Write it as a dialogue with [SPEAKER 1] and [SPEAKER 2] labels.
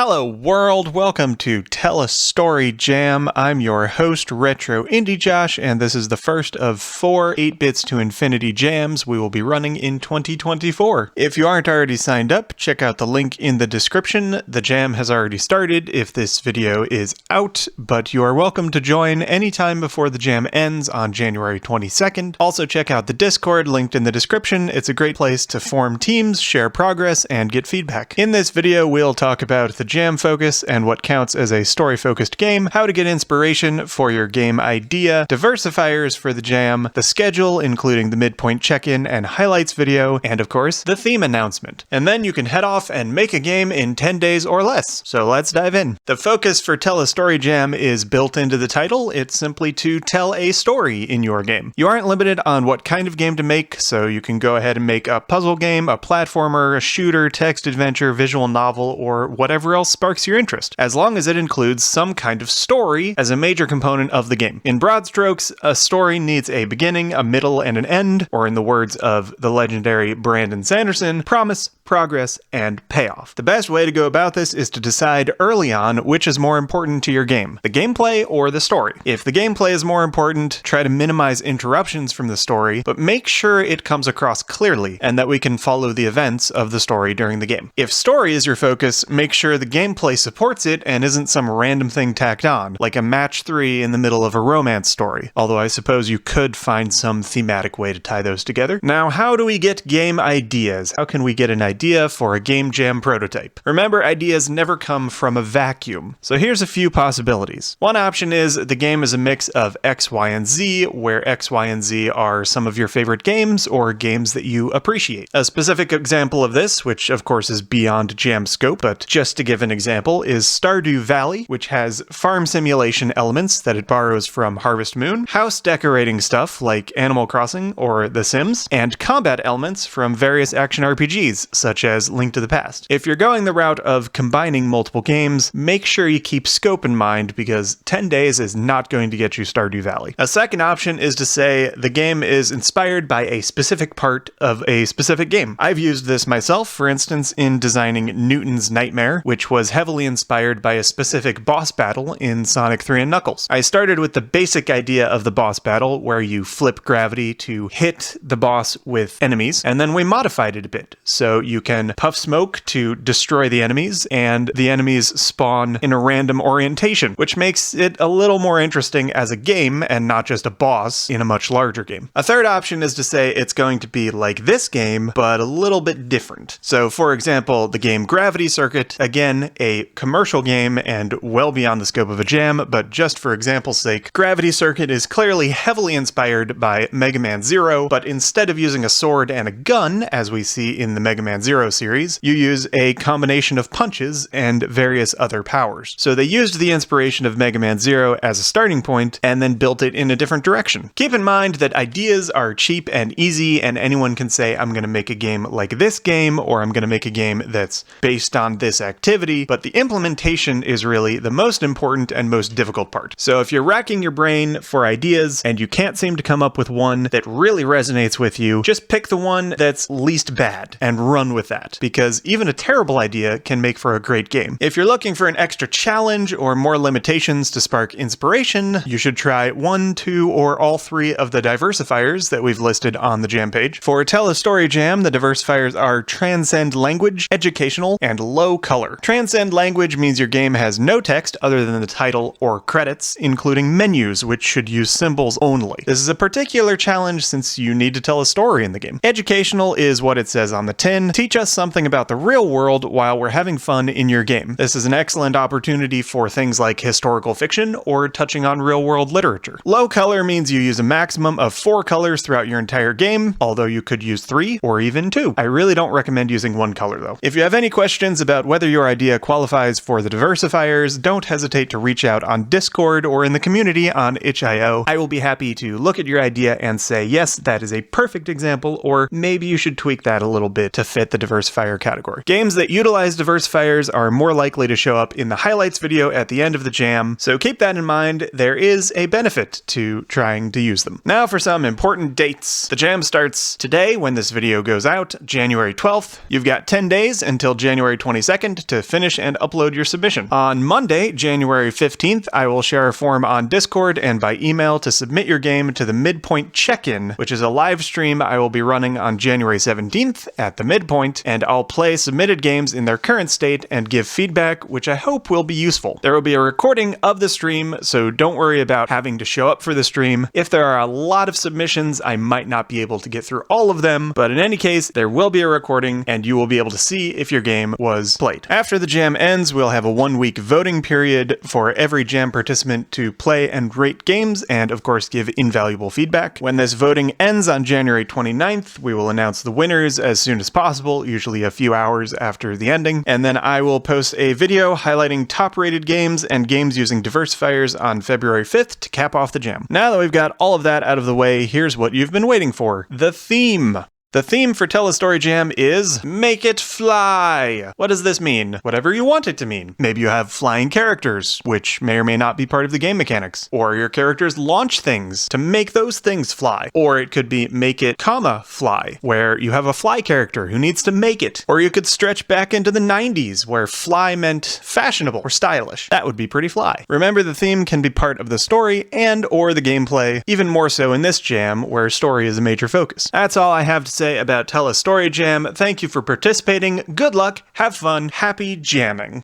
[SPEAKER 1] Hello world, welcome to Tell a Story Jam. I'm your host, Retro Indie Josh, and this is the first of 4 8-Bits to Infinity jams we will be running in 2024. If you aren't already signed up, check out the link in the description. The jam has already started if this video is out, but you are welcome to join anytime before the jam ends on January 22nd. Also check out the Discord linked in the description. It's a great place to form teams, share progress, and get feedback. In this video, we'll talk about the jam focus and what counts as a story-focused game, how to get inspiration for your game idea, diversifiers for the jam, the schedule including the midpoint check-in and highlights video, and of course, the theme announcement. And then you can head off and make a game in 10 days or less. So let's dive in. The focus for Tell a Story Jam is built into the title. It's simply to tell a story in your game. You aren't limited on what kind of game to make, so you can go ahead and make a puzzle game, a platformer, a shooter, text adventure, visual novel, or whatever else sparks your interest, as long as it includes some kind of story as a major component of the game. In broad strokes, a story needs a beginning, a middle, and an end, or in the words of the legendary Brandon Sanderson, promise, progress, and payoff. The best way to go about this is to decide early on which is more important to your game, the gameplay or the story. If the gameplay is more important, try to minimize interruptions from the story, but make sure it comes across clearly and that we can follow the events of the story during the game. If story is your focus, make sure the gameplay supports it and isn't some random thing tacked on, like a match 3 in the middle of a romance story, although I suppose you could find some thematic way to tie those together. Now, how do we get game ideas? How can we get an idea for a game jam prototype? Remember, ideas never come from a vacuum. So here's a few possibilities. One option is the game is a mix of X, Y, and Z, where X, Y, and Z are some of your favorite games or games that you appreciate. A specific example of this, which of course is beyond jam scope, but just to give an example, is Stardew Valley, which has farm simulation elements that it borrows from Harvest Moon, house decorating stuff like Animal Crossing or The Sims, and combat elements from various action RPGs, such as Link to the Past. If you're going the route of combining multiple games, make sure you keep scope in mind because 10 days is not going to get you Stardew Valley. A second option is to say the game is inspired by a specific part of a specific game. I've used this myself, for instance, in designing Newton's Nightmare, which was heavily inspired by a specific boss battle in Sonic 3 and Knuckles. I started with the basic idea of the boss battle, where you flip gravity to hit the boss with enemies, and then we modified it a bit. So you can puff smoke to destroy the enemies, and the enemies spawn in a random orientation, which makes it a little more interesting as a game and not just a boss in a much larger game. A third option is to say it's going to be like this game, but a little bit different. So for example, the game Gravity Circuit, again, a commercial game and well beyond the scope of a jam, but just for example's sake, Gravity Circuit is clearly heavily inspired by Mega Man Zero, but instead of using a sword and a gun, as we see in the Mega Man Zero series, you use a combination of punches and various other powers. So they used the inspiration of Mega Man Zero as a starting point and then built it in a different direction. Keep in mind that ideas are cheap and easy, and anyone can say, I'm going to make a game like this game, or I'm going to make a game that's based on this activity, but the implementation is really the most important and most difficult part. So if you're racking your brain for ideas and you can't seem to come up with one that really resonates with you, just pick the one that's least bad and run with that, because even a terrible idea can make for a great game. If you're looking for an extra challenge or more limitations to spark inspiration, you should try 1, 2, or all 3 of the diversifiers that we've listed on the jam page. For Tell a Story Jam, the diversifiers are transcend language, educational, and low color. Transcend language means your game has no text other than the title or credits, including menus, which should use symbols only. This is a particular challenge since you need to tell a story in the game. Educational is what it says on the tin. Teach us something about the real world while we're having fun in your game. This is an excellent opportunity for things like historical fiction or touching on real-world literature. Low color means you use a maximum of 4 colors throughout your entire game, although you could use 3 or even 2. I really don't recommend using 1 color though. If you have any questions about whether your idea qualifies for the diversifiers, don't hesitate to reach out on Discord or in the community on itch.io. I will be happy to look at your idea and say, yes, that is a perfect example, or maybe you should tweak that a little bit to fit the diversifier category. Games that utilize diversifiers are more likely to show up in the highlights video at the end of the jam, so keep that in mind. There is a benefit to trying to use them. Now for some important dates. The jam starts today when this video goes out, January 12th. You've got 10 days until January 22nd to finish and upload your submission. On Monday, January 15th, I will share a form on Discord and by email to submit your game to the Midpoint Check-In, which is a live stream I will be running on January 17th at the Midpoint, and I'll play submitted games in their current state and give feedback, which I hope will be useful. There will be a recording of the stream, so don't worry about having to show up for the stream. If there are a lot of submissions, I might not be able to get through all of them, but in any case, there will be a recording and you will be able to see if your game was played. After the jam ends, we'll have a 1-week voting period for every jam participant to play and rate games and, of course, give invaluable feedback. When this voting ends on January 29th, we will announce the winners as soon as possible, usually a few hours after the ending, and then I will post a video highlighting top-rated games and games using diversifiers on February 5th to cap off the jam. Now that we've got all of that out of the way, here's what you've been waiting for: the theme. The theme for Tell a Story Jam is Make It Fly. What does this mean? Whatever you want it to mean. Maybe you have flying characters, which may or may not be part of the game mechanics. Or your characters launch things to make those things fly. Or it could be Make It, fly, where you have a fly character who needs to make it. Or you could stretch back into the 90s, where fly meant fashionable or stylish. That would be pretty fly. Remember, the theme can be part of the story and or the gameplay, even more so in this jam, where story is a major focus. That's all I have to say about Tell a Story Jam. Thank you for participating. Good luck, have fun, happy jamming.